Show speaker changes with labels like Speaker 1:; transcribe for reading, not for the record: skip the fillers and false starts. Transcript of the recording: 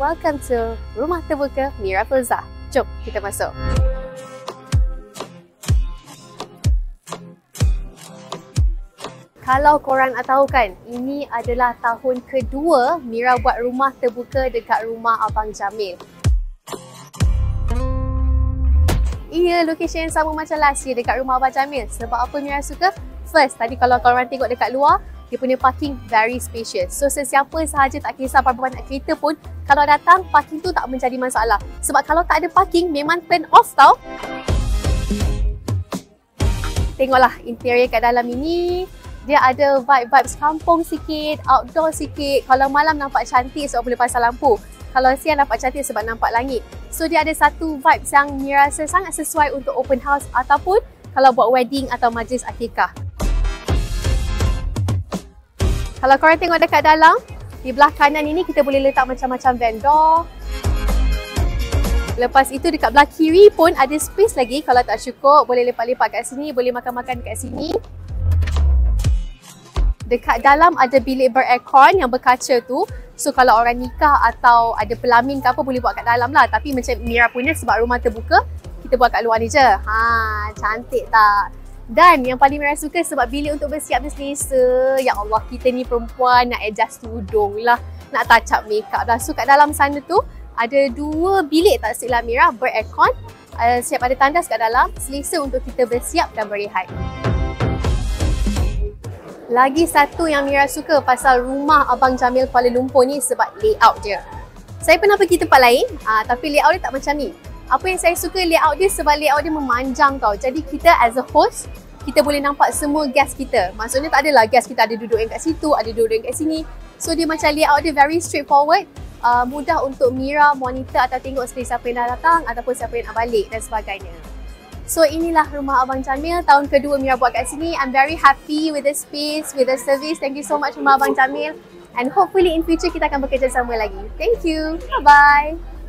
Speaker 1: welcome to Rumah Terbuka Mira Filzah. Jom kita masuk. Kalau korang nak tahu kan, ini adalah tahun kedua Mira buat rumah terbuka dekat rumah Abang Jamil. Iya, lokasi yang sama macam last year dekat rumah Abang Jamil. Sebab apa Mira suka? First, tadi kalau korang tengok dekat luar, dia punya parking very spacious. So sesiapa sahaja, tak kisah berapa banyak kereta pun, kalau datang, parking tu tak menjadi masalah. Sebab kalau tak ada parking, memang turn off tau. Tengoklah interior kat dalam ini. Dia ada vibes kampung sikit, outdoor sikit. Kalau malam nampak cantik sebab boleh pasang lampu. Kalau siang nampak cantik sebab nampak langit. So dia ada satu vibes yang Mira rasa sangat sesuai untuk open house ataupun kalau buat wedding atau majlis akikah. Kalau korang tengok dekat dalam, di belah kanan ini kita boleh letak macam-macam vendor. Lepas itu dekat belah kiri pun ada space lagi. Kalau tak cukup, boleh lepak-lepak kat sini, boleh makan-makan kat sini. Dekat dalam ada bilik ber-aircon yang berkaca tu. So kalau orang nikah atau ada pelamin ke apa boleh buat kat dalam lah. Tapi macam Mira punya sebab rumah terbuka, kita buat kat luar ni je. Cantik tak? Dan yang paling Mira suka sebab bilik untuk bersiap dia selesa. Ya Allah, kita ni perempuan nak adjust tudung lah, nak touch up makeup lah. So kat dalam sana tu ada 2 bilik tak silap Mira ber-aircon. Siap ada tandas kat dalam, selesa untuk kita bersiap dan berehat. Lagi satu yang Mira suka pasal rumah Abang Jamil Kuala Lumpur ni sebab layout dia. Saya pernah pergi tempat lain, tapi layout dia tak macam ni. Apa yang saya suka layout dia sebab layout dia memanjang tau. Jadi kita as a host, kita boleh nampak semua guest kita. Maksudnya tak adalah guest kita ada duduk yang kat situ, ada duduk yang kat sini. So dia macam layout dia very straightforward. Mudah untuk Mira monitor atau tengok siapa yang dah datang ataupun siapa yang nak balik dan sebagainya. So inilah rumah Abang Jamil, tahun kedua Mira buat kat sini. I'm very happy with the space, with the service. Thank you so much rumah Abang Jamil. And hopefully in future kita akan bekerjasama lagi. Thank you. Bye-bye.